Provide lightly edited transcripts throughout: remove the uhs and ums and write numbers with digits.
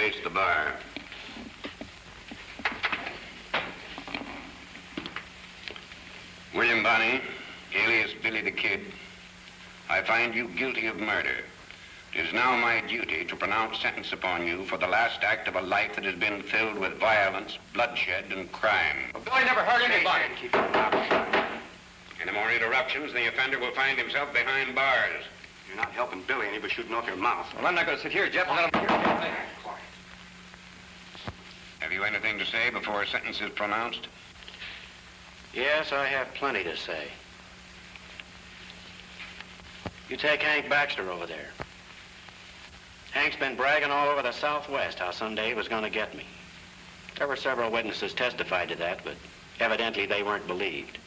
face the bar. William Bonney, alias Billy the Kid, I find you guilty of murder. It is now my duty to pronounce sentence upon you for the last act of a life that has been filled with violence, bloodshed, and crime. Well, Billy never hurt anybody. Keep your mouth shut. Any more interruptions, the offender will find himself behind bars. You're not helping Billy any by shooting off your mouth. Well, I'm not going to sit here, Jeff. Let him... Have you anything to say before a sentence is pronounced? Yes, I have plenty to say. You take Hank Baxter over there. Hank's been bragging all over the Southwest how someday he was going to get me. There were several witnesses testified to that, but evidently they weren't believed.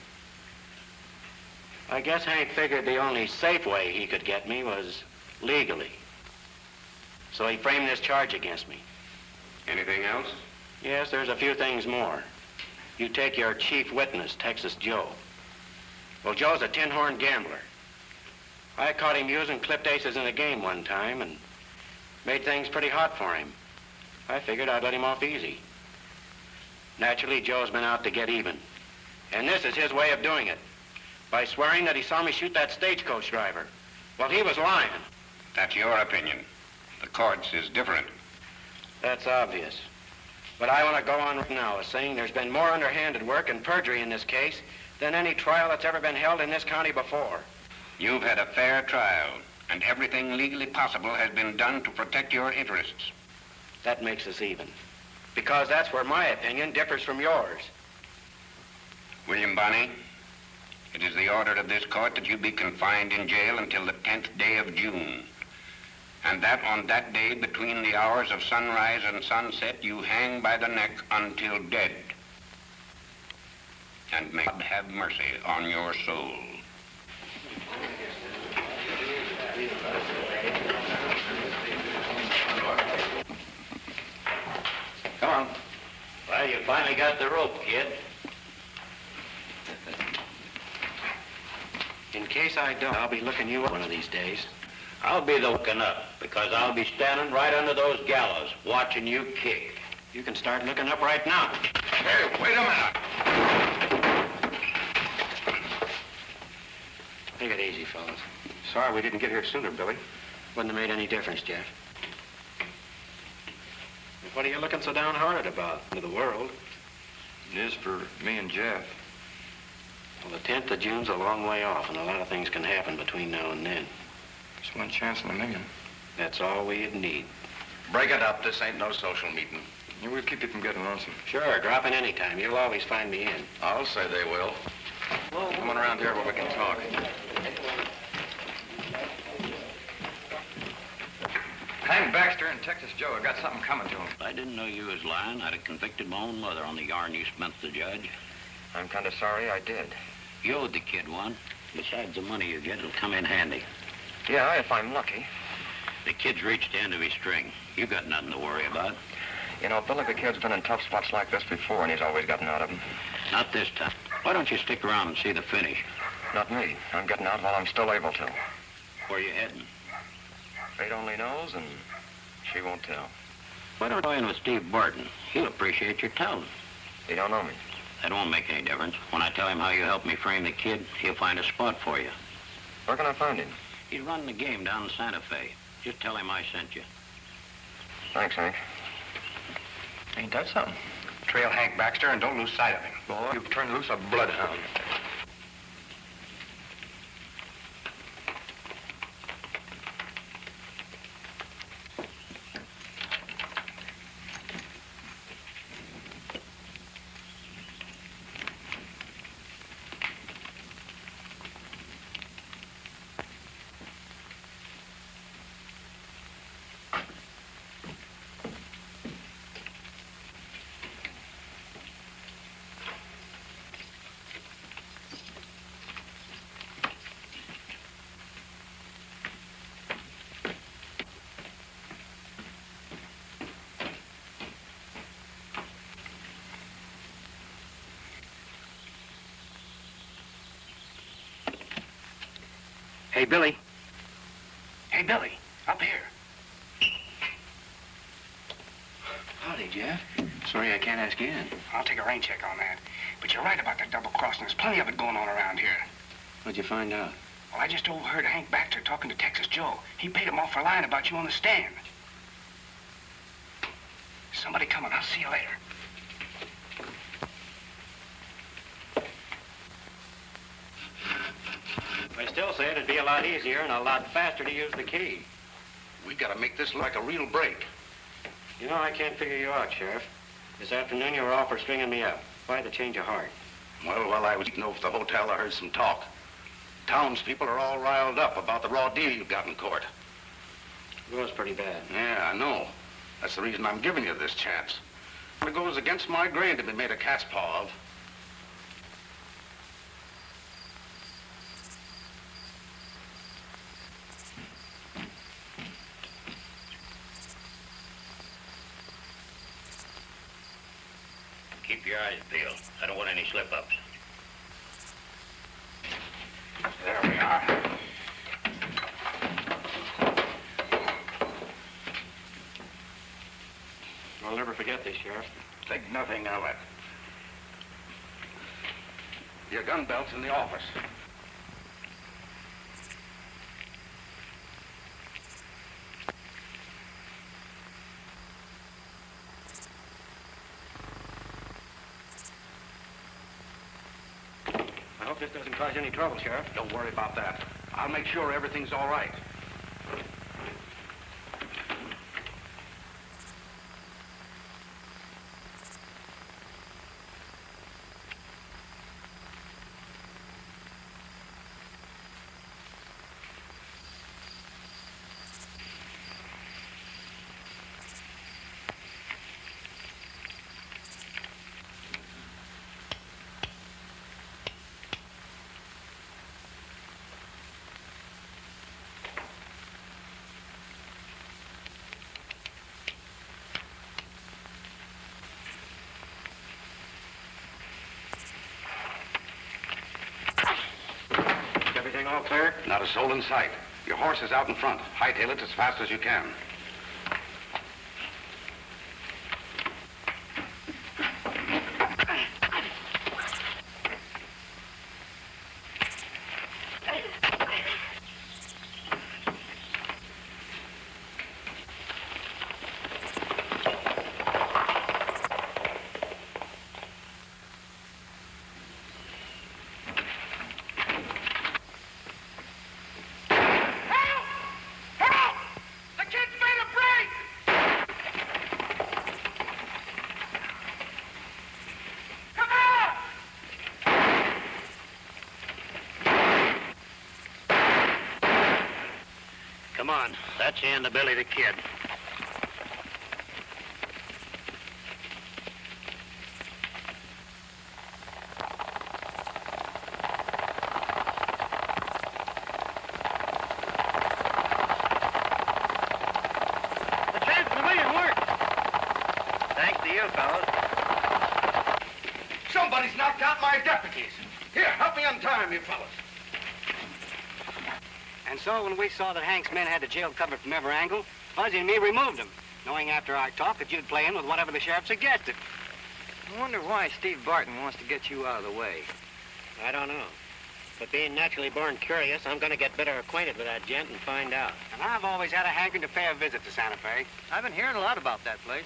I guess Hank figured the only safe way he could get me was legally. So he framed this charge against me. Anything else? Yes, there's a few things more. You take your chief witness, Texas Joe. Well, Joe's a tin-horn gambler. I caught him using clipped aces in a game one time and made things pretty hot for him. I figured I'd let him off easy. Naturally, Joe's been out to get even. And this is his way of doing it, by swearing that he saw me shoot that stagecoach driver. Well, he was lying. That's your opinion. The court's is different. That's obvious. But I want to go on right now as saying there's been more underhanded work and perjury in this case than any trial that's ever been held in this county before. You've had a fair trial, and everything legally possible has been done to protect your interests. That makes us even, because that's where my opinion differs from yours. William Bonney, it is the order of this court that you be confined in jail until the 10th day of June. And that on that day, between the hours of sunrise and sunset, you hang by the neck until dead. And may God have mercy on your soul. Come on. Well, you finally got the rope, kid. In case I don't, I'll be looking you up one of these days. I'll be the looking up, because I'll be standing right under those gallows, watching you kick. You can start looking up right now. Hey, wait a minute. Take it easy, fellas. Sorry we didn't get here sooner, Billy. Wouldn't have made any difference, Jeff. What are you looking so downhearted about? To the world. It is for me and Jeff. Well, the 10th of June's a long way off, and a lot of things can happen between now and then. Just one chance in a million. That's all we'd need. Break it up. This ain't no social meeting. Yeah, we'll keep you from getting lonesome. Sure, drop in any time. You'll always find me in. I'll say they will. Come on around here where we can talk. Hank Baxter and Texas Joe have got something coming to them. If I didn't know you was lying, I'd have convicted my own mother on the yarn you spent the judge. I'm kind of sorry I did. You owed the kid one. Besides the money you get, it'll come in handy. Yeah, if I'm lucky. The kid's reached the end of his string. You got nothing to worry about. You know, Billy the Kid's been in tough spots like this before, and he's always gotten out of them. Not this time. Why don't you stick around and see the finish? Not me. I'm getting out while I'm still able to. Where you heading? Fate only knows, and she won't tell. Why don't you go in with Steve Barton? He'll appreciate your telling. He don't know me. That won't make any difference. When I tell him how you helped me frame the kid, he'll find a spot for you. Where can I find him? He's running the game down in Santa Fe. Just tell him I sent you. Thanks, Hank. Ain't that something? Trail Hank Baxter and don't lose sight of him. Boy, you've turned loose a bloodhound. Hey, Billy. Hey, Billy, up here. say, Jeff? Sorry I can't ask you in. I'll take a rain check on that. But you're right about that double crossing. There's plenty of it going on around here. What'd you find out? Well, I just overheard Hank Baxter talking to Texas Joe. He paid him off for lying about you on the stand. Somebody coming. I'll see you later. I still say it'd be a lot easier and a lot faster to use the key. We gotta make this look like a real break. You know, I can't figure you out, Sheriff. This afternoon you were all for stringing me up. Why the change of heart? Well, while I was eating over at the hotel, I heard some talk. Townspeople are all riled up about the raw deal you got in court. It was pretty bad. Yeah, I know. That's the reason I'm giving you this chance. It goes against my grain to be made a cat's paw of. Keep your eyes peeled. I don't want any slip-ups. There we are. I'll never forget this, Sheriff. Think nothing of it. Your gun belt's in the office. I hope this doesn't cause you any trouble, Sheriff. Don't worry about that. I'll make sure everything's all right. Everything all clear? Not a soul in sight. Your horse is out in front. Hightail it as fast as you can. Come on. That's the end of Billy the Kid. The chance for the million worked. Thanks to you, fellas. Somebody's knocked out my deputies. Here, help me untie him, you fellas. And so when we saw that Hank's men had the jail covered from every angle, Fuzzy and me removed them, knowing after our talk that you'd play in with whatever the sheriff suggested. I wonder why Steve Barton wants to get you out of the way. I don't know. But being naturally born curious, I'm going to get better acquainted with that gent and find out. And I've always had a hankering to pay a visit to Santa Fe. I've been hearing a lot about that place.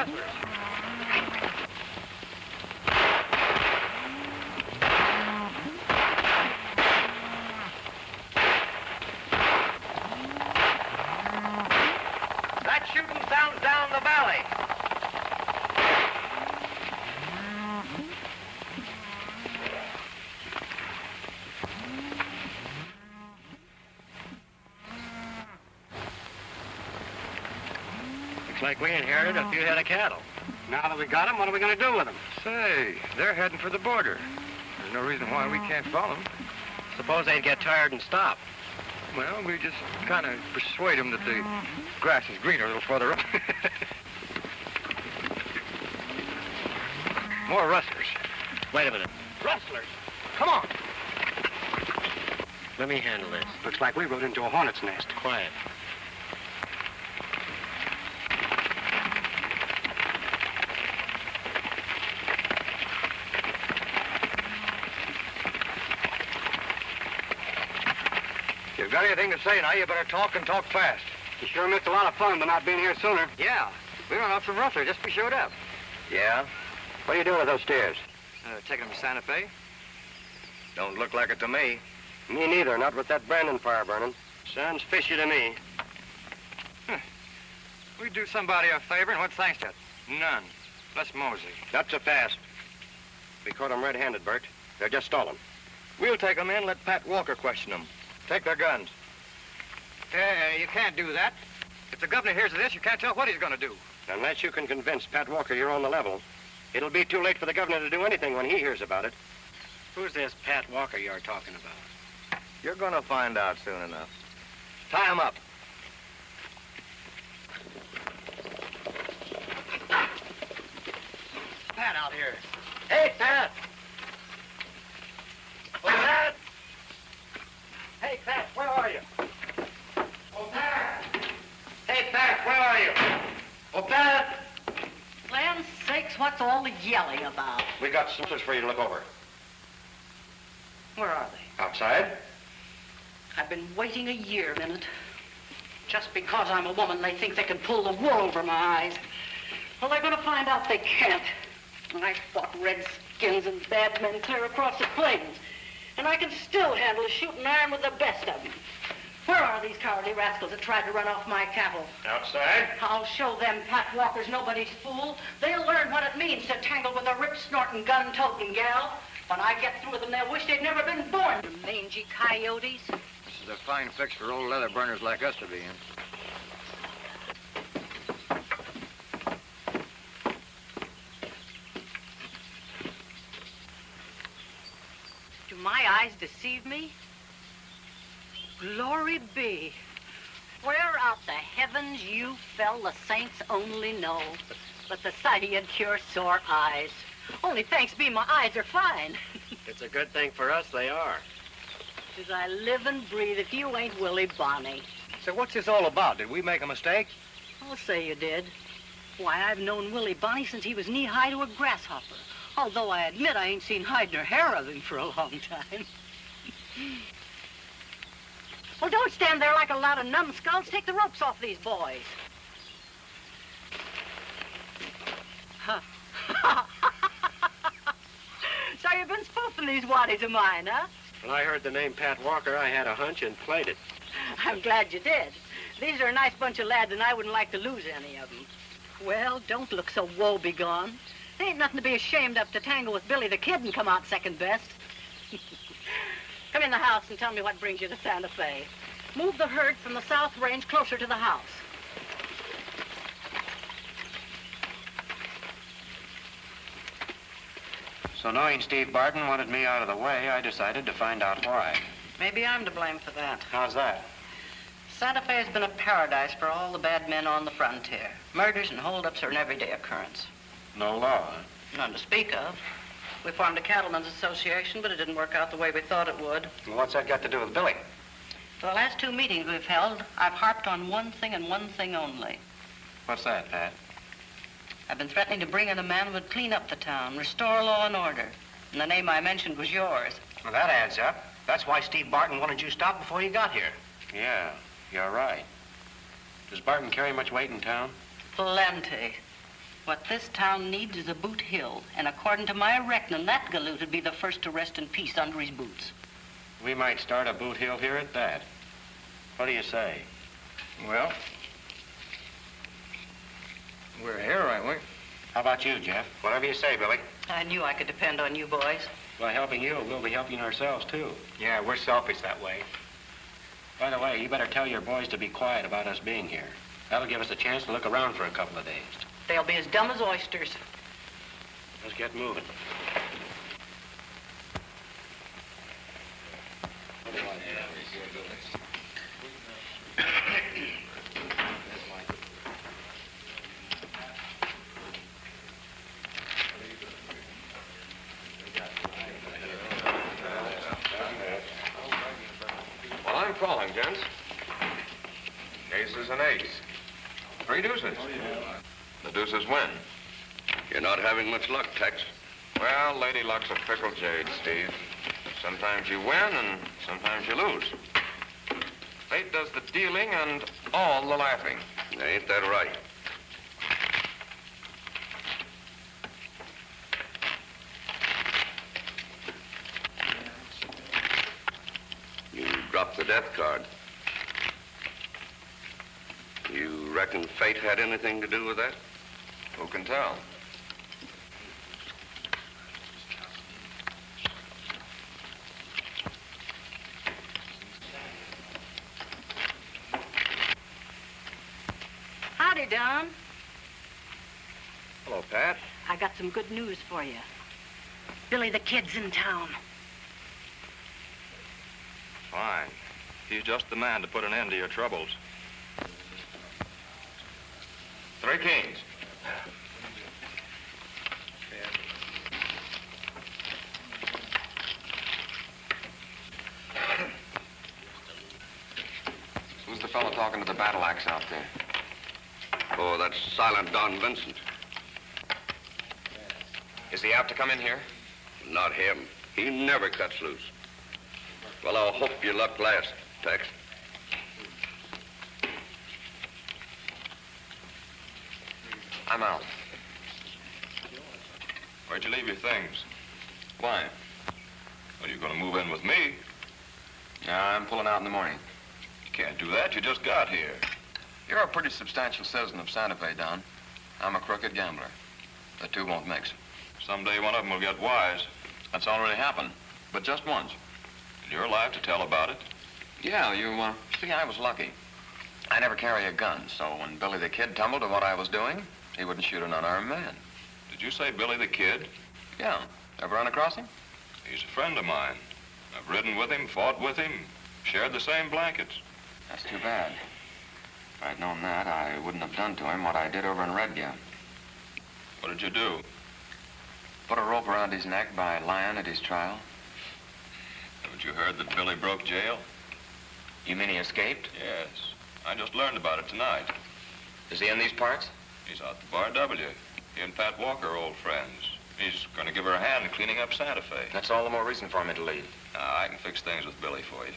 rustlers. That shooting sounds down the valley. Looks like we inherited a few head of cattle. Now that we got them, what are we going to do with them? Say, they're heading for the border. There's no reason why we can't follow them. Suppose they'd get tired and stop. Well, we just kind of persuade them that the grass is greener a little further up. More rustlers. Wait a minute. Rustlers! Come on! Let me handle this. Looks like we rode into a hornet's nest. Quiet. If you've got anything to say now, you better talk and talk fast. You sure missed a lot of fun by not being here sooner. Yeah, we run off some rustlers just we showed up. Yeah? What are you doing with those steers? Taking them to Santa Fe? Don't look like it to me. Me neither, not with that Brandon fire burning. Sounds fishy to me. We do somebody a favor, and what's thanks to it? None. Let's mosey. Not so fast. We caught them red-handed, Bert. They're just stolen. We'll take them in, let Pat Walker question them. Take their guns. You can't do that. If the governor hears of this, you can't tell what he's going to do. Unless you can convince Pat Walker you're on the level, it'll be too late for the governor to do anything when he hears about it. Who's this Pat Walker you're talking about? You're going to find out soon enough. Tie him up. Pat out here. Hey, Pat! Oh, Pat! Hey, Pat, where are you? Oh, Pat! Hey, Pat, where are you? Oh, Pat! Land's sakes, what's all the yelling about? We got slippers for you to look over. Where are they? Outside? I've been waiting a year, Minute. Just because I'm a woman, they think they can pull the wool over my eyes. Well, they're going to find out they can't. I fought redskins and bad men clear across the plains. And I can still handle a shooting iron with the best of them. Where are these cowardly rascals that tried to run off my cattle? Outside? I'll show them Pat Walker's nobody's fool. They'll learn what it means to tangle with a rip-snorting, gun-toting gal. When I get through with them, they'll wish they'd never been born. You mangy coyotes. This is a fine fix for old leather burners like us to be in. Do my eyes deceive me? Glory be. Where out the heavens you fell, the saints only know. But the sight of you'd cure sore eyes. Only thanks be my eyes are fine. It's a good thing for us they are. As I live and breathe, if you ain't Willie Bonney. So what's this all about? Did we make a mistake? I'll say you did. Why, I've known Willie Bonney since he was knee-high to a grasshopper. Although I admit I ain't seen hide nor hair of him for a long time. Well, don't stand there like a lot of numbskulls. Take the ropes off these boys. Huh. So you've been spoofing these waddies of mine, huh? When I heard the name Pat Walker, I had a hunch and played it. I'm glad you did. These are a nice bunch of lads, and I wouldn't like to lose any of them. Well, don't look so woe-begone. There ain't nothing to be ashamed of to tangle with Billy the Kid and come out second best. Come in the house and tell me what brings you to Santa Fe. Move the herd from the South Range closer to the house. So knowing Steve Barton wanted me out of the way, I decided to find out why. Maybe I'm to blame for that. How's that? Santa Fe has been a paradise for all the bad men on the frontier. Murders and holdups are an everyday occurrence. No law, huh? None to speak of. We formed a cattlemen's association, but it didn't work out the way we thought it would. Well, what's that got to do with Billy? For the last 2 meetings we've held, I've harped on one thing and one thing only. What's that, Pat? I've been threatening to bring in a man who would clean up the town, restore law and order. And the name I mentioned was yours. Well, that adds up. That's why Steve Barton wanted you stopped before you got here. Yeah, you're right. Does Barton carry much weight in town? Plenty. What this town needs is a boot hill, and according to my reckoning, that galoot would be the first to rest in peace under his boots. We might start a boot hill here at that. What do you say? Well, we're here, ain't we? How about you, Jeff? Whatever you say, Billy. I knew I could depend on you boys. By helping you, we'll be helping ourselves, too. Yeah, we're selfish that way. By the way, you better tell your boys to be quiet about us being here. That'll give us a chance to look around for a couple of days. They'll be as dumb as oysters. Let's get moving. Well, I'm calling, gents. Ace is an ace. 3 deuces. The deuces win. You're not having much luck, Tex. Well, Lady Luck's a fickle jade, Steve. Sometimes you win and sometimes you lose. Fate does the dealing and all the laughing. Ain't that right? You dropped the death card. You reckon fate had anything to do with that? Who can tell? Howdy, Don. Hello, Pat. I got some good news for you. Billy the Kid's in town. Fine. He's just the man to put an end to your troubles. 3 kings. Who's the fellow talking to the battle axe out there? Oh, that's Silent Don Vincent. Is he apt to come in here? Not him. He never cuts loose. Well, I'll hope your luck lasts, Tex. I'm out. Where'd you leave your things? Why? Well, you're going to move in with me. Yeah, I'm pulling out in the morning. You can't do that. You just got here. You're a pretty substantial citizen of Santa Fe, Don. I'm a crooked gambler. The two won't mix. Someday one of them will get wise. That's already happened, but just once. And you're alive to tell about it. Yeah, see, I was lucky. I never carry a gun, so when Billy the Kid tumbled to what I was doing, he wouldn't shoot an unarmed man. Did you say Billy the Kid? Yeah. Ever run across him? He's a friend of mine. I've ridden with him, fought with him, shared the same blankets. That's too bad. If I'd known that, I wouldn't have done to him what I did over in Red Gap. What did you do? Put a rope around his neck by lying at his trial. Haven't you heard that Billy broke jail? You mean he escaped? Yes. I just learned about it tonight. Is he in these parts? He's out to Bar W. He and Pat Walker are old friends. He's going to give her a hand in cleaning up Santa Fe. That's all the more reason for me to leave. I can fix things with Billy for you.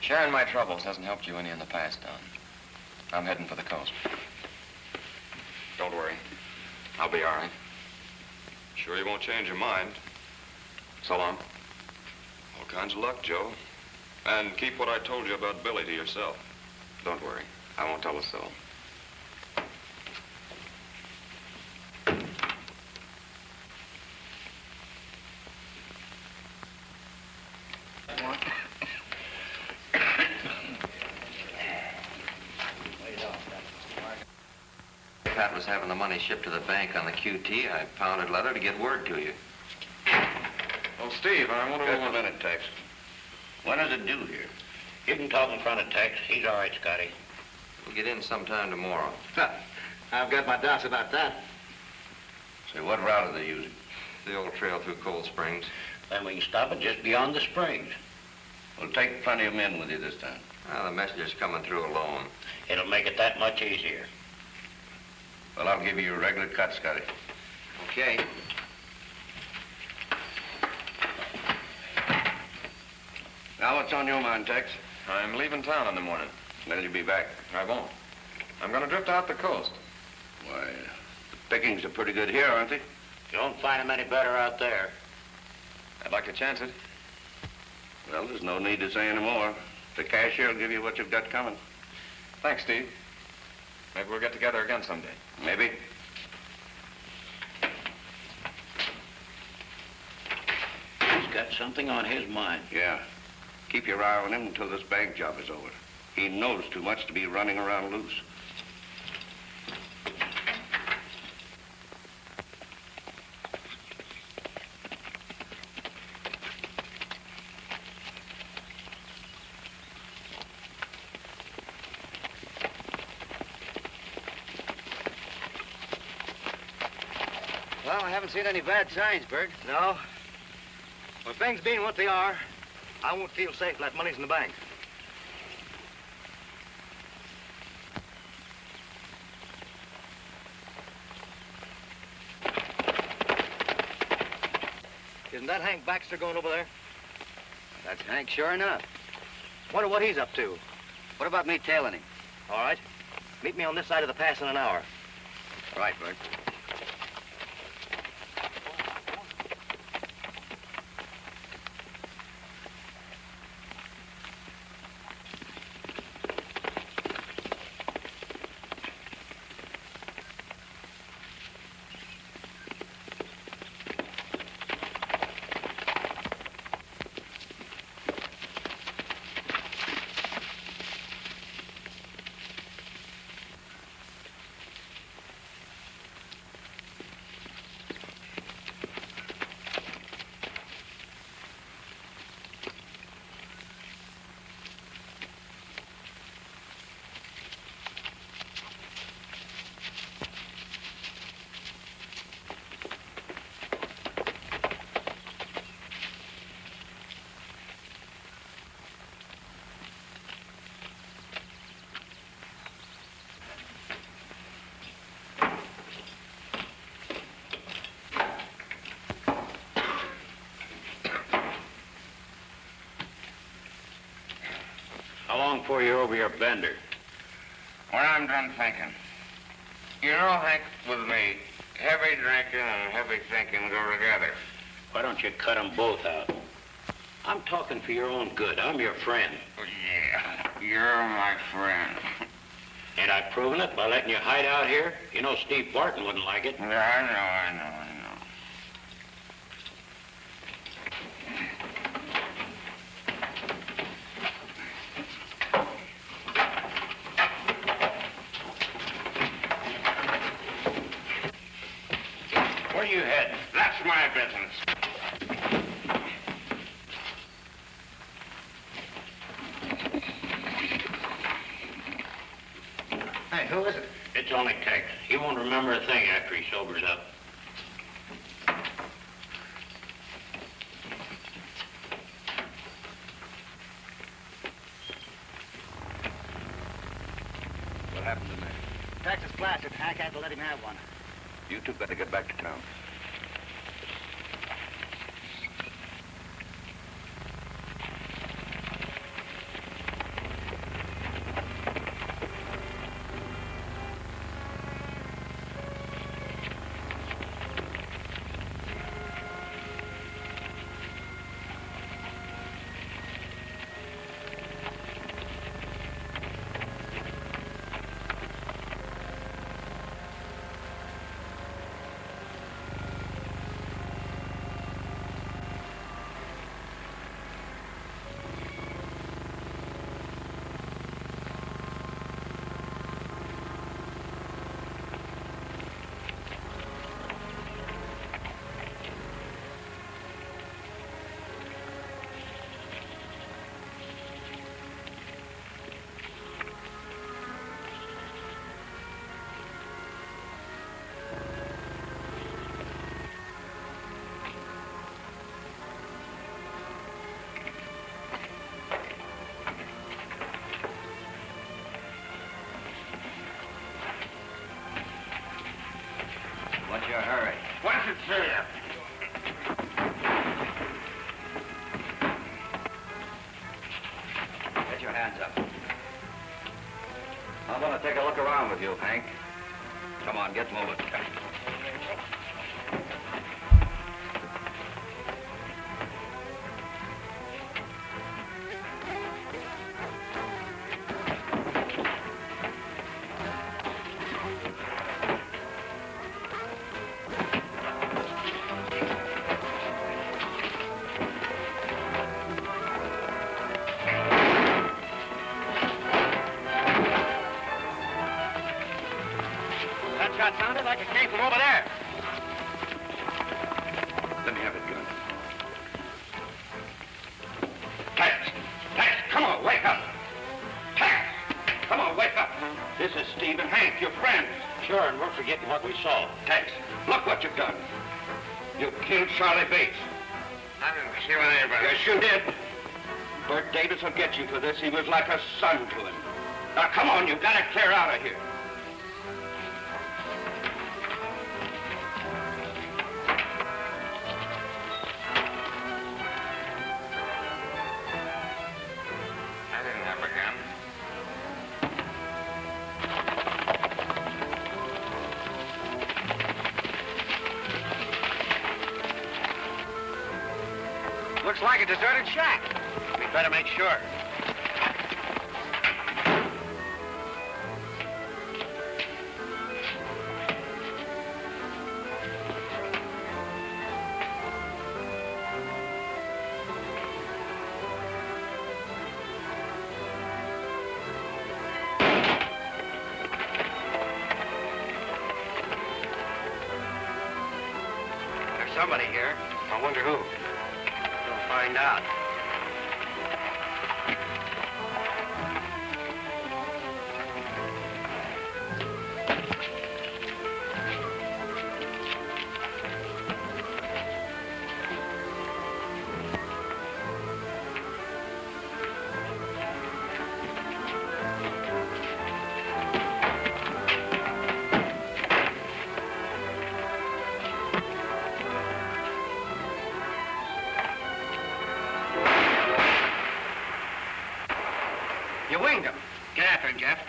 Sharing my troubles hasn't helped you any in the past, Don. I'm heading for the coast. Don't worry. I'll be all right. Sure you won't change your mind? So long. All kinds of luck, Joe. And keep what I told you about Billy to yourself. Don't worry. I won't tell a soul. Pat was having the money shipped to the bank on the QT. I pounded leather to get word to you. Oh, Steve, I wonder... Just a minute, Tex. What does it do here? You can talk in front of Tex. He's all right, Scotty. We'll get in sometime tomorrow. I've got my doubts about that. Say, what route are they using? The old trail through Cold Springs. Then we can stop it just beyond the springs. Well, take plenty of men with you this time. The messenger's coming through alone. It'll make it that much easier. Well, I'll give you your regular cut, Scotty. Okay. Now, what's on your mind, Tex? I'm leaving town in the morning. When'll you be back? I won't. I'm going to drift out the coast. Why, Pickings are pretty good here, aren't they? You won't find them any better out there. I'd like to chance it. Well, there's no need to say any more. The cashier will give you what you've got coming. Thanks, Steve. Maybe we'll get together again someday. Maybe. He's got something on his mind. Yeah. Keep your eye on him until this bank job is over. He knows too much to be running around loose. Well, I haven't seen any bad signs, Bert. No. Well, things being what they are, I won't feel safe till that money's in the bank. Isn't that Hank Baxter going over there? That's Hank, sure enough. Wonder what he's up to. What about me tailing him? All right. Meet me on this side of the pass in an hour. All right, Bert. How long before you're over your bender? When I'm done thinking. You know, Hank, with me, heavy drinking and heavy thinking go together. Why don't you cut them both out? I'm talking for your own good. I'm your friend. Yeah, you're my friend. Ain't I proven it by letting you hide out here? You know Steve Barton wouldn't like it. Yeah, I know. Where you heading? That's my business. Hey, who is it? It's only Tex. He won't remember a thing after he sobers up. What happened to me? Texas blasted. Hank had to let him have one. You two better get back to town. What's your hurry? What's it say? Get your hands up. I want to take a look around with you, Hank. Come on, get moving. That shot sounded like it came from over there. Let me have it, gun. Tex! Tex, come on, wake up! Tex! Come on, wake up! This is Steve and Hank, your friends. Sure, and we're forgetting what we saw. Tex, look what you've done. You killed Charlie Bates. I didn't kill anybody. Yes, you did. Bert Davis will get you for this. He was like a son to him. Now, come on, you've got to clear out of here. I didn't have a gun. Looks like a deserted shack. We better make sure. There's somebody here. I wonder who. We'll find out. You winged him. Get after him, Jeff.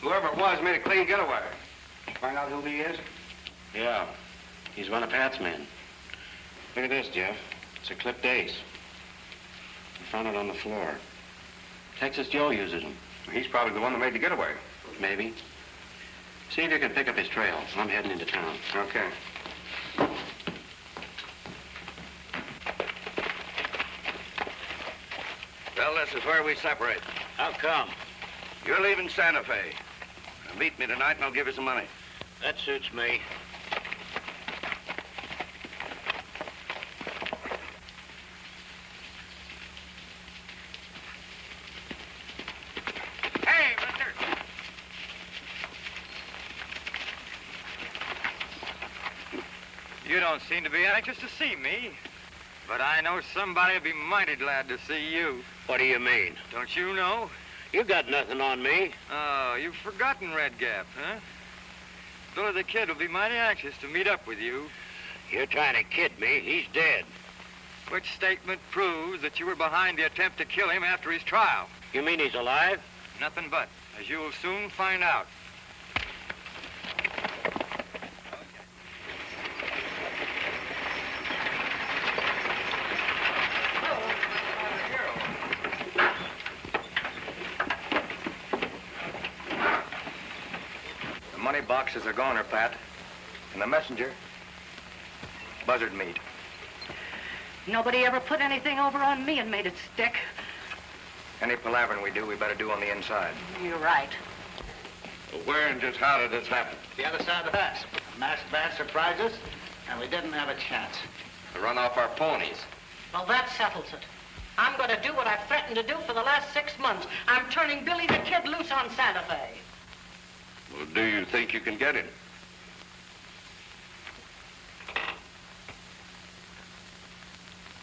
Whoever it was made a clean getaway. Find out who he is? Yeah, he's one of Pat's men. Look at this, Jeff. It's a clipped ace. We found it on the floor. Texas Joe uses them. He's probably the one that made the getaway. Maybe. See if you can pick up his trail. I'm heading into town. Okay. Well, this is where we separate. How come? You're leaving Santa Fe. Now meet me tonight and I'll give you some money. That suits me. Hey, mister! You don't seem to be anxious to see me. But I know somebody will be mighty glad to see you. What do you mean? Don't you know? You got nothing on me. Oh, you've forgotten Red Gap, huh? Billy the Kid will be mighty anxious to meet up with you. You're trying to kid me. He's dead. Which statement proves that you were behind the attempt to kill him after his trial. You mean he's alive? Nothing but, as you will soon find out. The money boxes are goner, Pat. And the messenger, buzzard meat. Nobody ever put anything over on me and made it stick. Any palavering we do, we better do on the inside. You're right. Well, where and just how did this happen? The other side of the pass. A masked band surprised us, and we didn't have a chance. To run off our ponies. Well, that settles it. I'm going to do what I've threatened to do for the last 6 months. I'm turning Billy the Kid loose on Santa Fe. Well, do you think you can get him?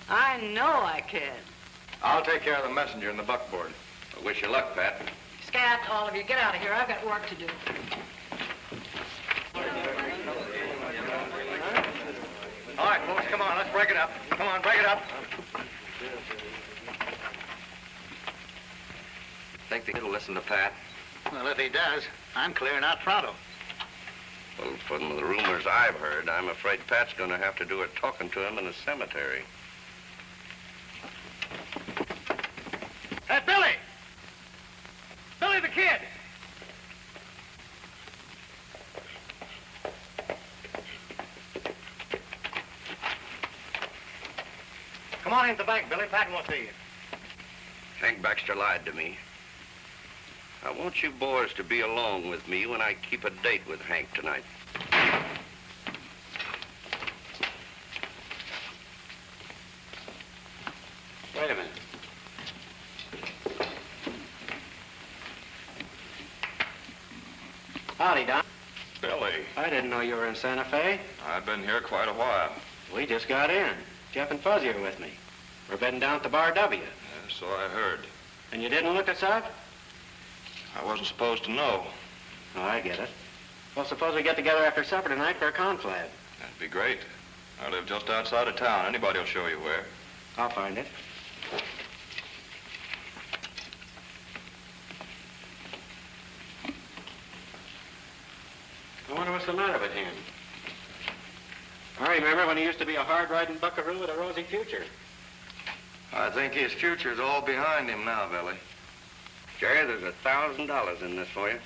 I know I can. I'll take care of the messenger and the buckboard. I wish you luck, Pat. Scat, all of you, get out of here. I've got work to do. All right, folks, come on, let's break it up. Come on, break it up. Think he'll listen to Pat? Well, if he does, I'm clearing out pronto. Well, from the rumors I've heard, I'm afraid Pat's going to have to do a talking to him in the cemetery. Hey, Billy! Billy the Kid! Come on into the bank, Billy. Pat wants to see you. Hank Baxter lied to me. I want you boys to be along with me when I keep a date with Hank tonight. Wait a minute. Howdy, Don. Billy, I didn't know you were in Santa Fe. I've been here quite a while. We just got in. Jeff and Fuzzy are with me. We're bedding down at the Bar W. Yeah, so I heard. And you didn't look us up? I wasn't supposed to know. Oh, I get it. Well, suppose we get together after supper tonight for a conflab. That'd be great. I live just outside of town. Anybody will show you where. I'll find it. I wonder what's the matter with him. I remember when he used to be a hard-riding buckaroo with a rosy future. I think his future's all behind him now, Billy. Jerry, there's $1,000 in this for you.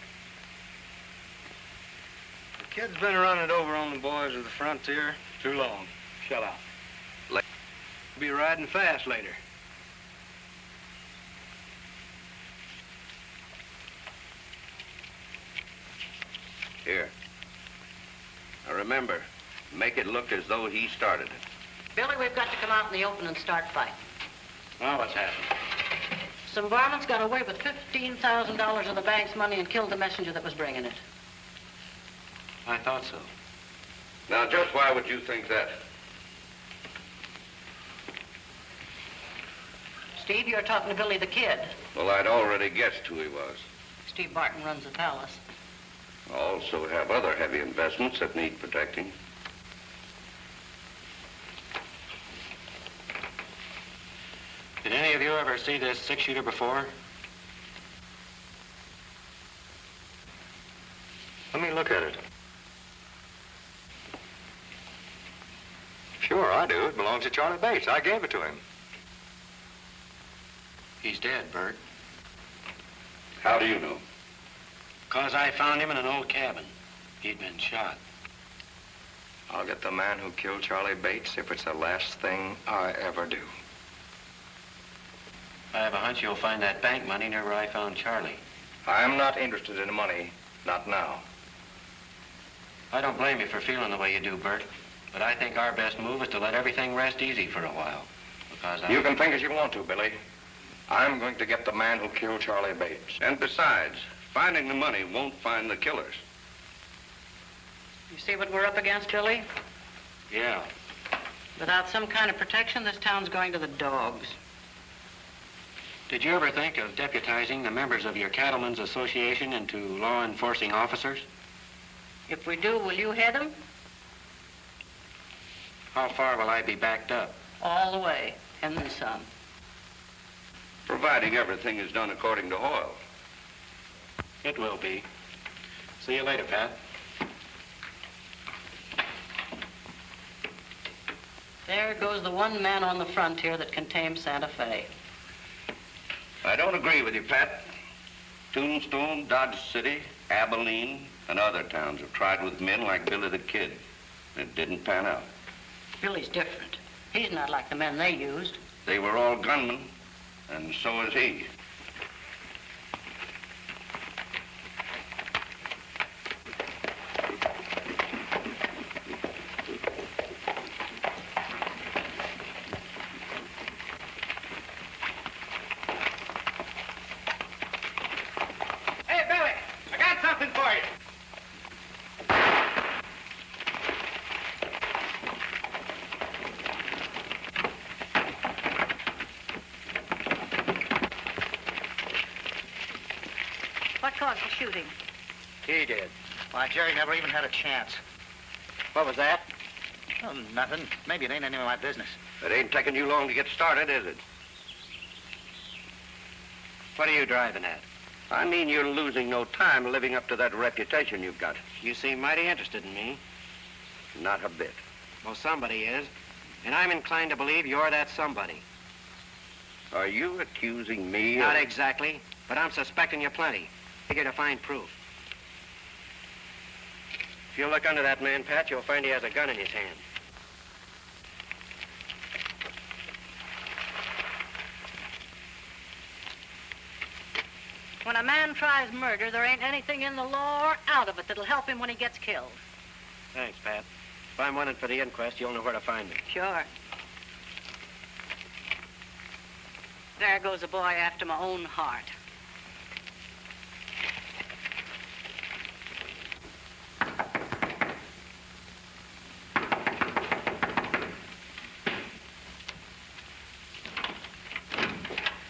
The kid's been running it over on the boys of the frontier too long. Shut up. Be riding fast later. Here. Now remember, make it look as though he started it. Billy, we've got to come out in the open and start fighting. Well, what's happened? Some varmints got away with $15,000 of the bank's money and killed the messenger that was bringing it. I thought so. Now, just why would you think that? Steve, you're talking to Billy the Kid. Well, I'd already guessed who he was. Steve Barton runs the palace. I also have other heavy investments that need protecting. Did any of you ever see this six-shooter before? Let me look at it. Sure, I do. It belongs to Charlie Bates. I gave it to him. He's dead, Bert. How do you know? 'Cause I found him in an old cabin. He'd been shot. I'll get the man who killed Charlie Bates if it's the last thing I ever do. I have a hunch you'll find that bank money near where I found Charlie. I'm not interested in the money. Not now. I don't blame you for feeling the way you do, Bert. But I think our best move is to let everything rest easy for a while. Because You can think as you want to, Billy. I'm going to get the man who killed Charlie Bates. And besides, finding the money won't find the killers. You see what we're up against, Billy? Yeah. Without some kind of protection, this town's going to the dogs. Did you ever think of deputizing the members of your Cattlemen's Association into law enforcing officers? If we do, will you head them? How far will I be backed up? All the way, and then some. Providing everything is done according to oil. It will be. See you later, Pat. There goes the one man on the frontier that can tame Santa Fe. I don't agree with you, Pat. Tombstone, Dodge City, Abilene, and other towns have tried with men like Billy the Kid. It didn't pan out. Billy's different. He's not like the men they used. They were all gunmen, and so is he. Hey, Billy, I got something for you. caused the shooting? He did. Why, Jerry never even had a chance. What was that? Oh, nothing. Maybe it ain't any of my business. It ain't taking you long to get started, is it? What are you driving at? I mean you're losing no time living up to that reputation you've got. You seem mighty interested in me. Not a bit. Well, somebody is. And I'm inclined to believe you're that somebody. Are you accusing me Not of... exactly, but I'm suspecting you plenty. Figure to find proof. If you look under that man, Pat, you'll find he has a gun in his hand. When a man tries murder, there ain't anything in the law or out of it that'll help him when he gets killed. Thanks, Pat. If I'm wanted for the inquest, you'll know where to find me. Sure. There goes a boy after my own heart.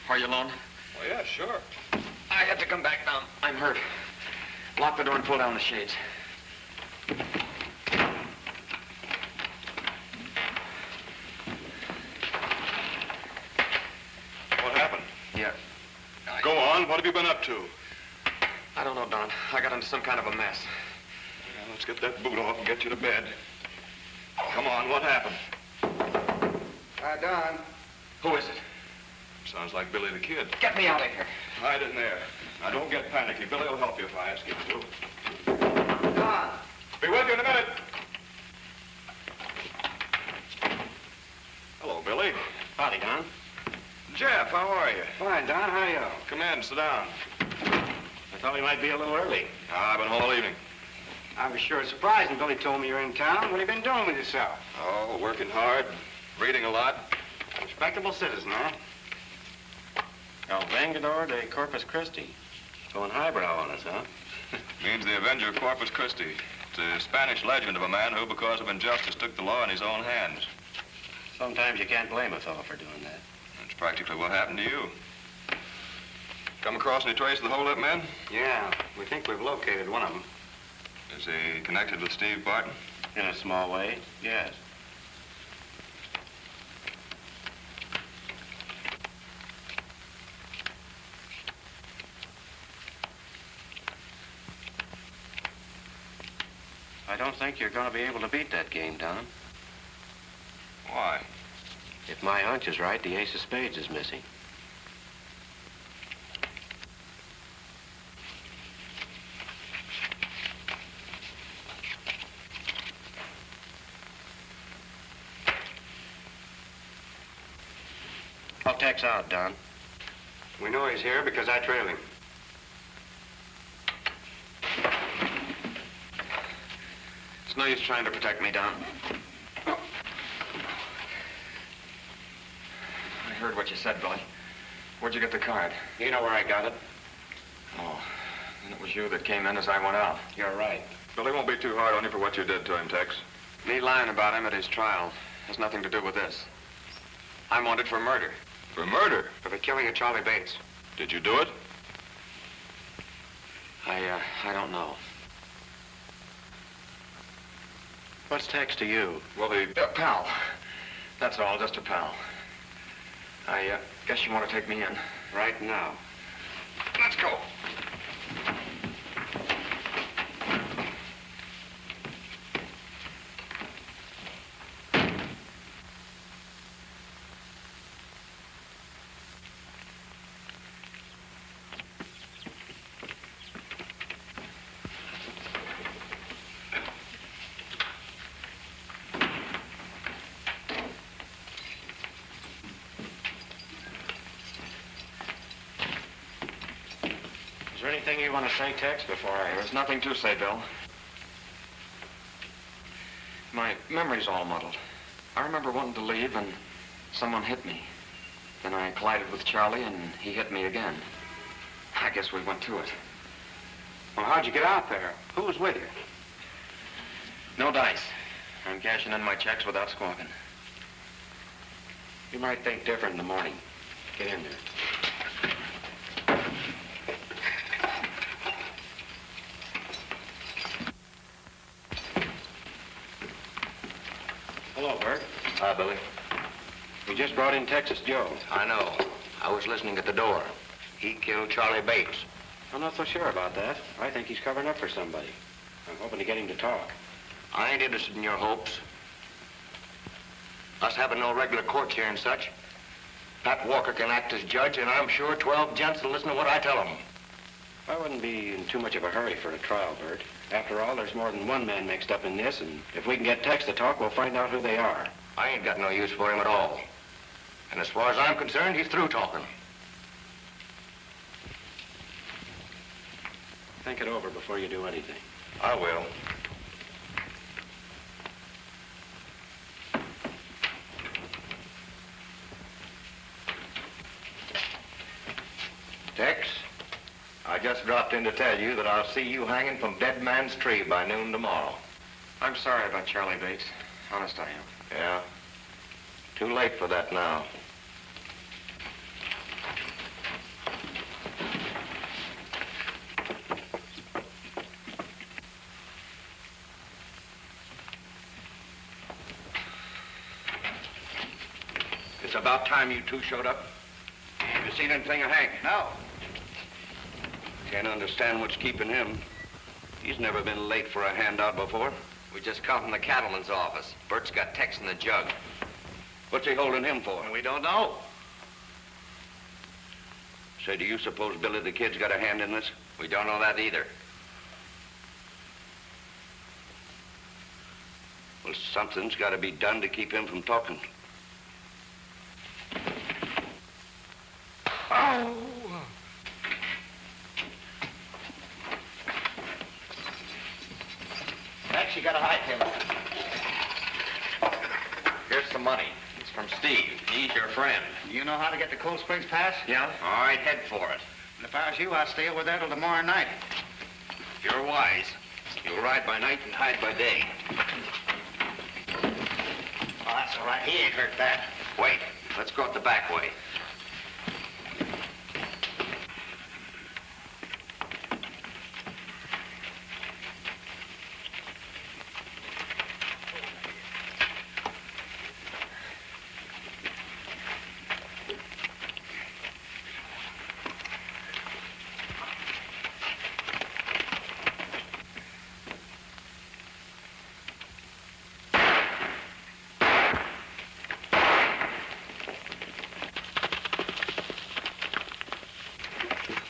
Are you alone? Oh, yeah, sure. I had to come back down. I'm hurt. Lock the door and pull down the shades. What happened? Yeah. Go on. What have you been up to? I don't know, Don. I got into some kind of a mess. Well, let's get that boot off and get you to bed. Come on, what happened? Don. Who is it? Sounds like Billy the Kid. Get me out of here. Hide in there. Now, don't get panicky. Billy will help you if I ask him to. Don. Be with you in a minute. Hello, Billy. Howdy, Don. Jeff, how are you? Fine, Don. How are you? Come in, sit down. I thought we might be a little early. I've been home all evening. I was sure surprised when Billy told me you're in town. What have you been doing with yourself? Oh, working hard, reading a lot. Respectable citizen, huh? El Vengador de Corpus Christi. Going highbrow on us, huh? Means the Avenger of Corpus Christi. It's a Spanish legend of a man who, because of injustice, took the law in his own hands. Sometimes you can't blame a fellow for doing that. That's practically what happened to you. Come across any trace of the holdup men? Yeah, we think we've located one of them. Is he connected with Steve Barton? In a small way, yes. I don't think you're going to be able to beat that game, Don. Why? If my hunch is right, the ace of spades is missing. I'll text out, Don. We know he's here because I trailed him. It's no use trying to protect me, Don. I heard what you said, Billy. Where'd you get the card? You know where I got it. Oh, and it was you that came in as I went out. You're right. Billy won't be too hard on you for what you did to him, Tex. Me lying about him at his trial has nothing to do with this. I'm wanted for murder. For murder? For the killing of Charlie Bates. Did you do it? I don't know. What's Tex to you? Well, he... Pal. That's all, just a pal. I guess you want to take me in. Right now. Let's go. Is there anything you want to say, Tex, before I... There's nothing to say, Bill. My memory's all muddled. I remember wanting to leave and someone hit me. Then I collided with Charlie and he hit me again. I guess we went to it. Well, how'd you get out there? Who was with you? No dice. I'm cashing in my checks without squawking. You might think different in the morning. Get in there. Billy? We just brought in Texas Joe. I know. I was listening at the door. He killed Charlie Bates. I'm not so sure about that. I think he's covering up for somebody. I'm hoping to get him to talk. I ain't interested in your hopes. Us having no regular courts here and such. Pat Walker can act as judge, and I'm sure 12 gents will listen to what I tell them. I wouldn't be in too much of a hurry for a trial, Bert. After all, there's more than one man mixed up in this, and if we can get Tex to talk, we'll find out who they are. I ain't got no use for him at all. And as far as I'm concerned, he's through talking. Think it over before you do anything. I will. Tex, I just dropped in to tell you that I'll see you hanging from Dead Man's Tree by noon tomorrow. I'm sorry about Charlie Bates. Honest, I am. Yeah? Too late for that now. It's about time you two showed up. You seen anything of Hank? No. Can't understand what's keeping him. He's never been late for a handout before. We just come from the cattleman's office. Bert's got Tex in the jug. What's he holding him for? We don't know. Say, do you suppose Billy the Kid's got a hand in this? We don't know that either. Well, something's got to be done to keep him from talking. Oh! Tex, you gotta hide him. Here's some money. It's from Steve. He's your friend. You know how to get to Cold Springs Pass? Yeah? All right, head for it. And if I was you, I'd stay over there till tomorrow night. You're wise. You'll ride by night and hide by day. Oh, that's all right. He ain't hurt that. Wait. Let's go out the back way.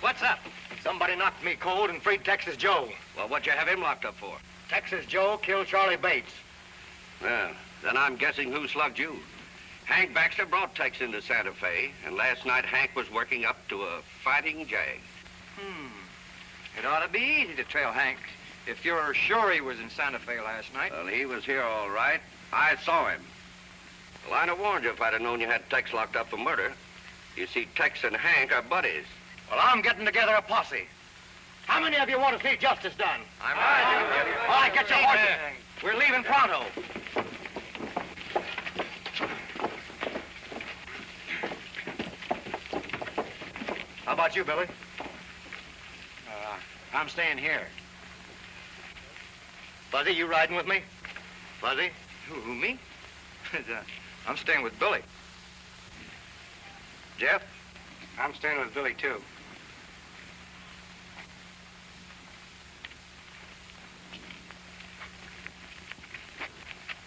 What's up? Somebody knocked me cold and freed Texas Joe. Well, what'd you have him locked up for? Texas Joe killed Charlie Bates. Well, then I'm guessing who slugged you. Hank Baxter brought Tex into Santa Fe, and last night Hank was working up to a fighting jag. It ought to be easy to trail Hank if you're sure he was in Santa Fe last night. Well, he was here all right. I saw him. Well, I'd have warned you if I'd have known you had Tex locked up for murder. You see, Tex and Hank are buddies. Well, I'm getting together a posse. How many of you want to see justice done? I'm All right, get your horses. We're leaving pronto. How about you, Billy? I'm staying here. Fuzzy, you riding with me? Fuzzy? Who, me? I'm staying with Billy. Jeff? I'm staying with Billy, too.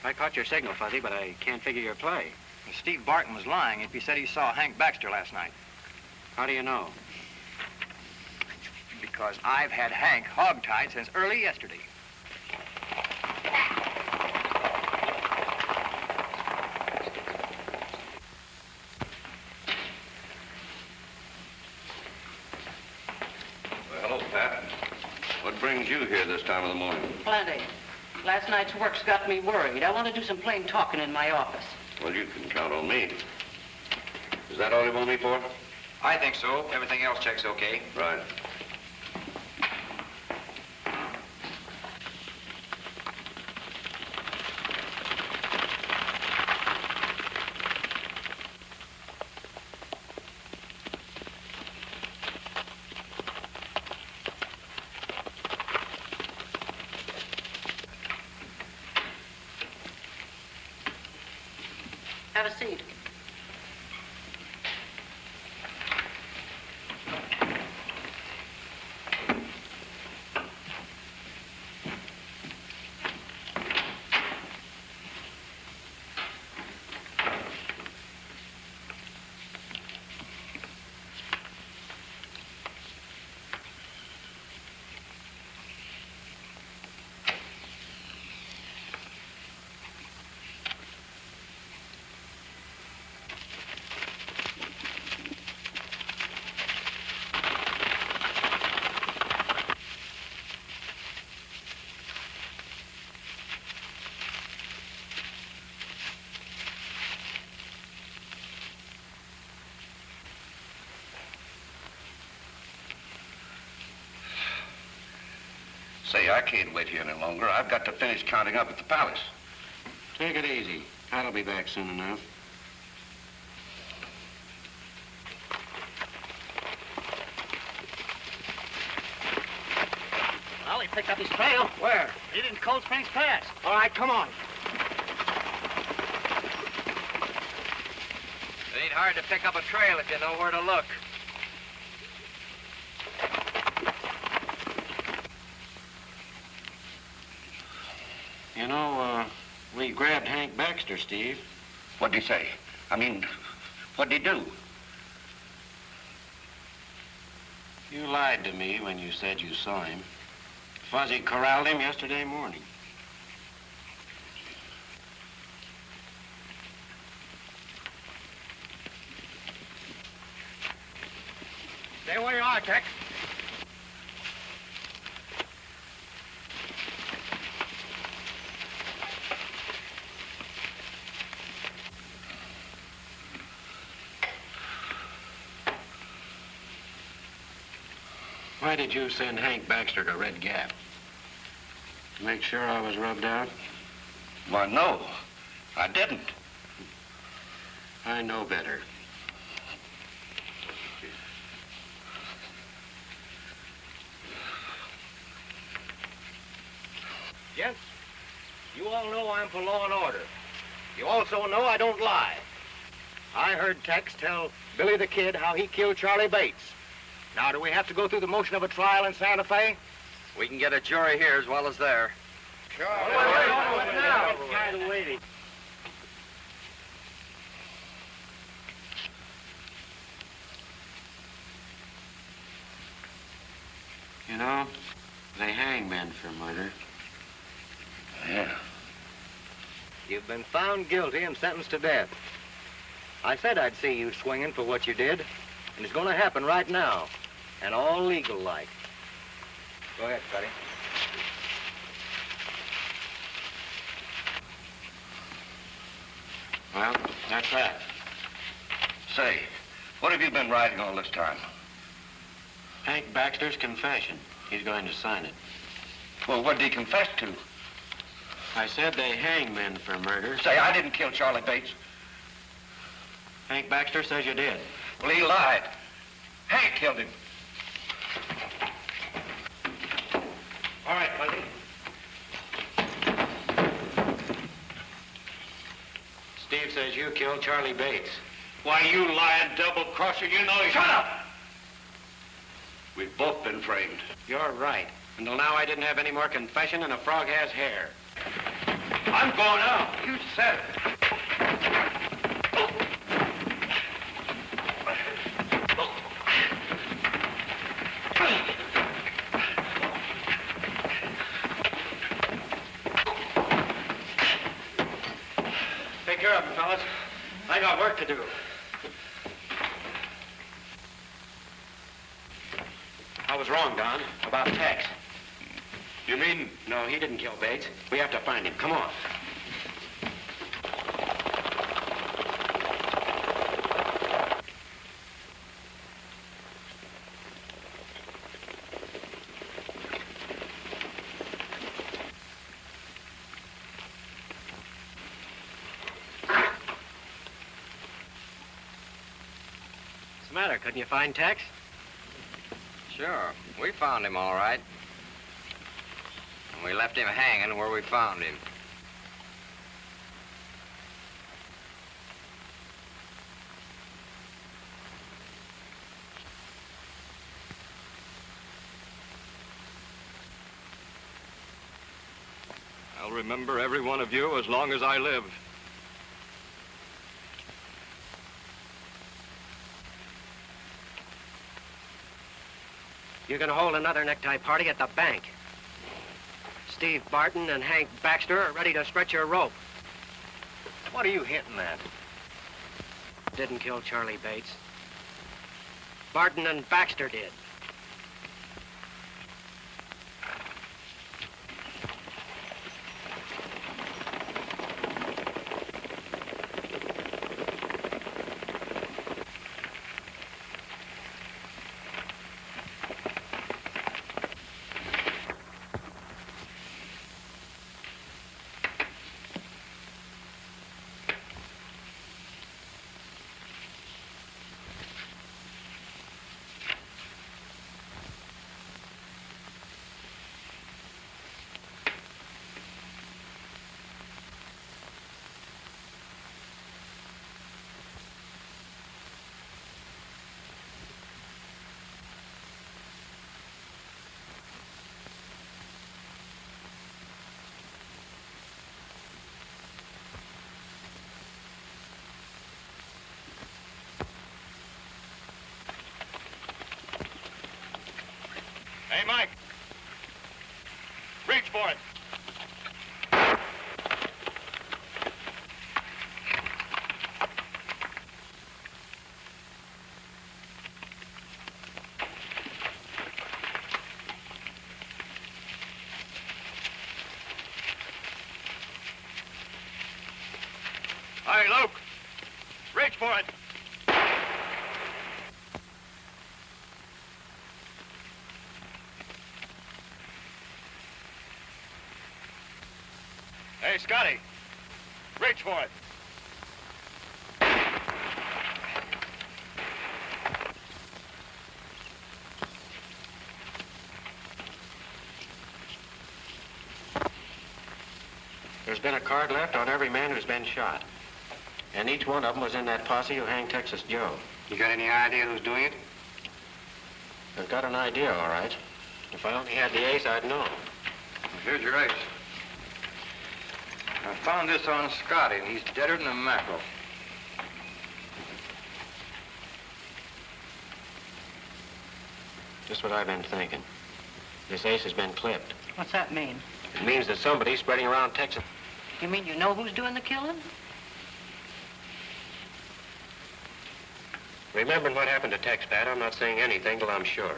I caught your signal, Fuzzy, but I can't figure your play. Steve Barton was lying if he said he saw Hank Baxter last night. How do you know? Because I've had Hank hogtied since early yesterday. Well, hello, Pat. What brings you here this time of the morning? Plenty. Last night's work's got me worried. I want to do some plain talking in my office. Well, you can count on me. Is that all you want me for? I think so. Everything else checks okay. Right. Have a seat. Say, I can't wait here any longer. I've got to finish counting up at the palace. Take it easy. I'll be back soon enough. Well, he picked up his trail. Where? He's in Cold Springs Pass. All right, come on. It ain't hard to pick up a trail if you know where to look. You know, we grabbed Hank Baxter, Steve. What'd he say? I mean, what'd he do? You lied to me when you said you saw him. Fuzzy corralled him yesterday morning. Stay where you are, Tex. Why did you send Hank Baxter to Red Gap? To make sure I was rubbed out? Why, no, I didn't. I know better. Gents, you all know I'm for law and order. You also know I don't lie. I heard Tex tell Billy the Kid how he killed Charlie Bates. Now, do we have to go through the motion of a trial in Santa Fe? We can get a jury here as well as there. Sure. Tired of waiting. You know, they hang men for murder. Yeah. You've been found guilty and sentenced to death. I said I'd see you swinging for what you did, and it's going to happen right now, and all legal-like. Go ahead, Scotty. Well, that's that. Say, what have you been writing all this time? Hank Baxter's confession. He's going to sign it. Well, what did he confess to? I said they hang men for murder. Say, I didn't kill Charlie Bates. Hank Baxter says you did. Well, he lied. Hank killed him. All right, Fuzzy. Steve says you killed Charlie Bates. Why, you lying double-crosser, you know... Shut up! We've both been framed. You're right. Until now, I didn't have any more confession than a frog has hair. I'm going out. You said it. Take care of him, fellas. I got work to do. I was wrong, Don, about Tex. You mean... No, he didn't kill Bates. We have to find him. Come on. What's the matter? Couldn't you find Tex? Sure. We found him all right. And we left him hanging where we found him. remember every one of you as long as I live. You're gonna hold another necktie party at the bank. Steve Barton and Hank Baxter are ready to stretch your rope. What are you hinting at? Didn't kill Charlie Bates. Barton and Baxter did. Hey, Mike. Reach for it. Hey, Luke. Reach for it. Hey, Scotty, reach for it. There's been a card left on every man who's been shot. And each one of them was in that posse who hanged Texas Joe. You got any idea who's doing it? I've got an idea, all right. If I only had the ace, I'd know. Here's your ace. I found this on Scotty, and he's deader than a mackerel. Just what I've been thinking. This ace has been clipped. What's that mean? It means that somebody's spreading around Texas. You mean you know who's doing the killing? Remembering what happened to Tex, Pat, I'm not saying anything till I'm sure.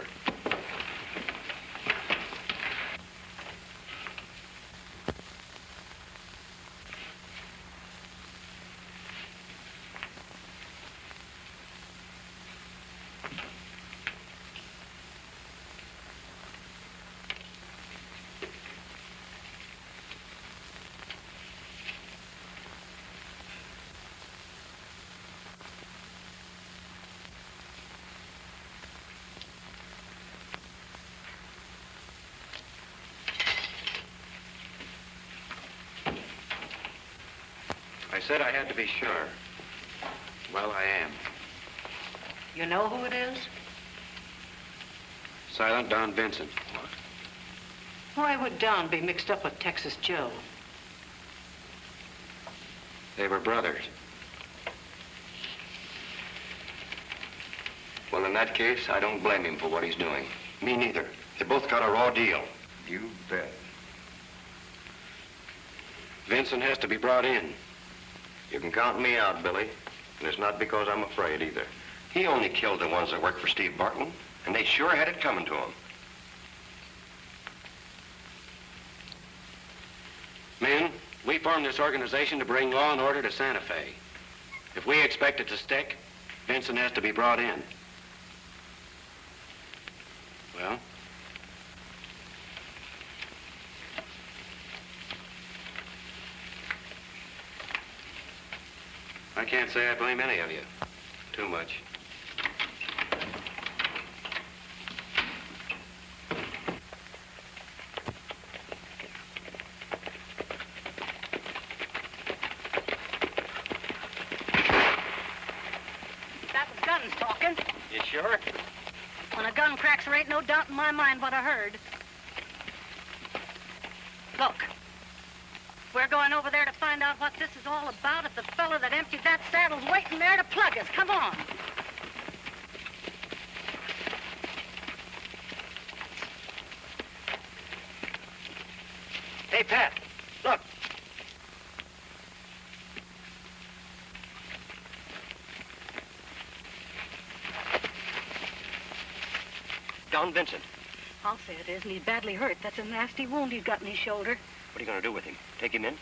I said I had to be sure. Well, I am. You know who it is? Silent Don Vincent. What? Why would Don be mixed up with Texas Joe? They were brothers. Well, in that case, I don't blame him for what he's doing. Me neither. They both got a raw deal. You bet. Vincent has to be brought in. You can count me out, Billy. And it's not because I'm afraid either. He only killed the ones that worked for Steve Barton, and they sure had it coming to him. Men, we formed this organization to bring law and order to Santa Fe. If we expect it to stick, Vincent has to be brought in. Well? I can't say I blame any of you. Too much. That was guns talking. You sure? When a gun cracks, there ain't no doubt in my mind what I heard. Look. We're going over there to find out what this is all about. If the fella that emptied that saddle's waiting there to plug us. Come on. Hey, Pat, look. Don Vincent. I'll say it is, and he's badly hurt. That's a nasty wound he's got in his shoulder. What are you going to do with him? Take him in?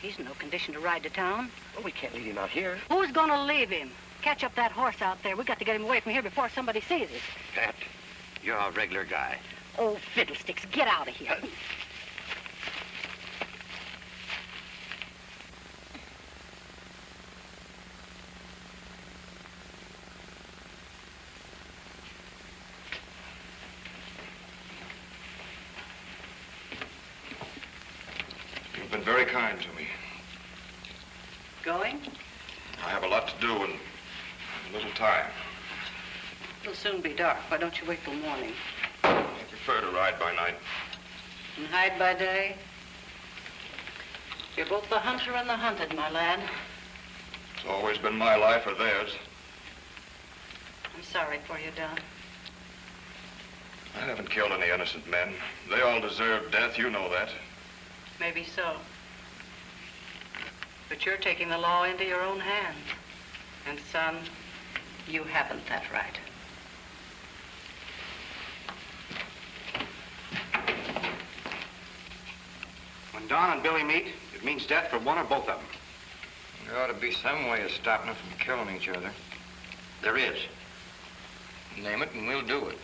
He's in no condition to ride to town. Well, we can't leave him out here. Who's going to leave him? Catch up that horse out there. We got to get him away from here before somebody sees us. Pat, you're a regular guy. Oh, fiddlesticks, get out of here. You've been very kind to me. Going? I have a lot to do and little time. It'll soon be dark. Why don't you wait till morning? I prefer to ride by night. And hide by day? You're both the hunter and the hunted, my lad. It's always been my life or theirs. I'm sorry for you, Don. I haven't killed any innocent men. They all deserve death, you know that. Maybe so. But you're taking the law into your own hands. And, son, you haven't that right. When Don and Billy meet, it means death for one or both of them. There ought to be some way of stopping them from killing each other. There is. Name it and we'll do it.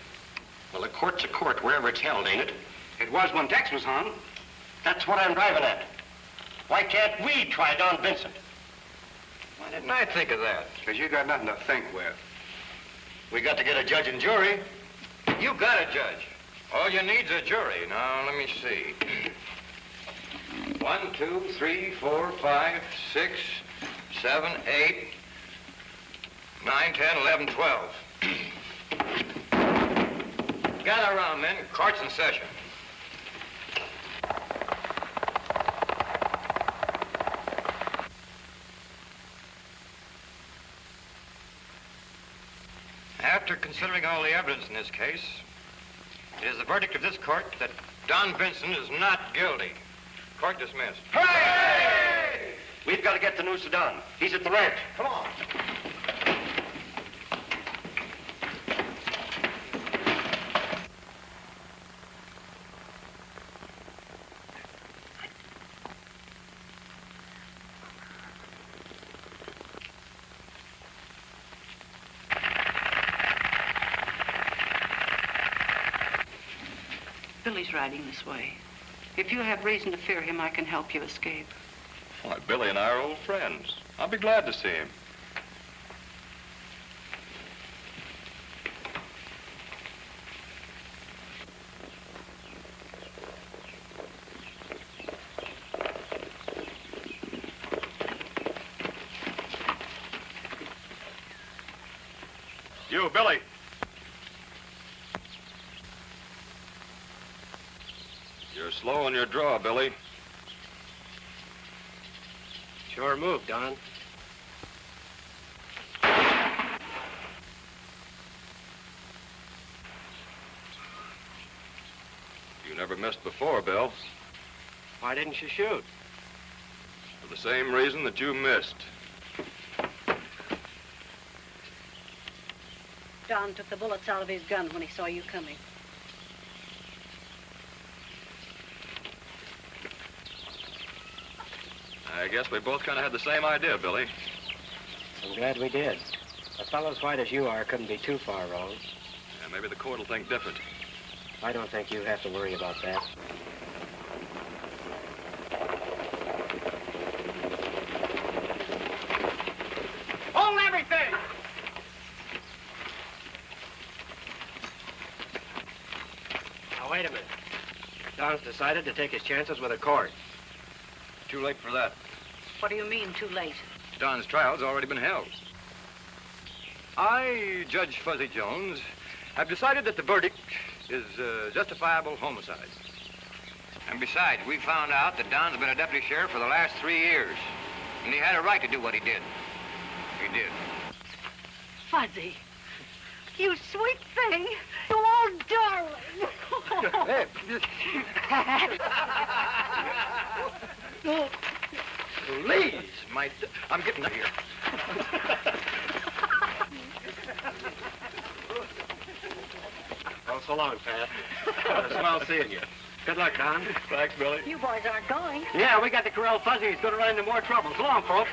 Well, a court's a court wherever it's held, ain't it? It was when Tex was hung. That's what I'm driving at. Why can't we try Don Vincent? Why didn't I think of that? Because you got nothing to think with. We got to get a judge and jury. You got a judge. All you need's a jury. Now, let me see. 1, 2, 3, 4, 5, 6, 7, 8, 9, 10, 11, 12. Gather around, men. Court's in session. After considering all the evidence in this case, it is the verdict of this court that Don Vincent is not guilty. Court dismissed. Hooray! We've got to get the news to Don. He's at the ranch. Come on. Billy's riding this way. If you have reason to fear him, I can help you escape. Why, Billy and I are old friends. I'll be glad to see him. You, Billy. You're slow on your draw, Billy. Sure move, Don. You never missed before, Bill. Why didn't you shoot? For the same reason that you missed. Don took the bullets out of his gun when he saw you coming. I guess we both kind of had the same idea, Billy. I'm glad we did. A fellow as white as you are couldn't be too far wrong. Yeah, maybe the court will think different. I don't think you have to worry about that. Hold everything! Now, wait a minute. Don's decided to take his chances with a court. Too late for that. What do you mean, too late? Don's trial's already been held. I, Judge Fuzzy Jones, have decided that the verdict is justifiable homicide. And besides, we found out that Don's been a deputy sheriff for the last 3 years. And he had a right to do what he did. He did. Fuzzy, you sweet thing. You old darling. Hey. Please, I'm getting out of here. Well, so long, Pat. Swell seeing you. Good luck, Don. Thanks, Billy. You boys aren't going. Yeah, we got to corral Fuzzy. He's going to run into more trouble. So long, folks.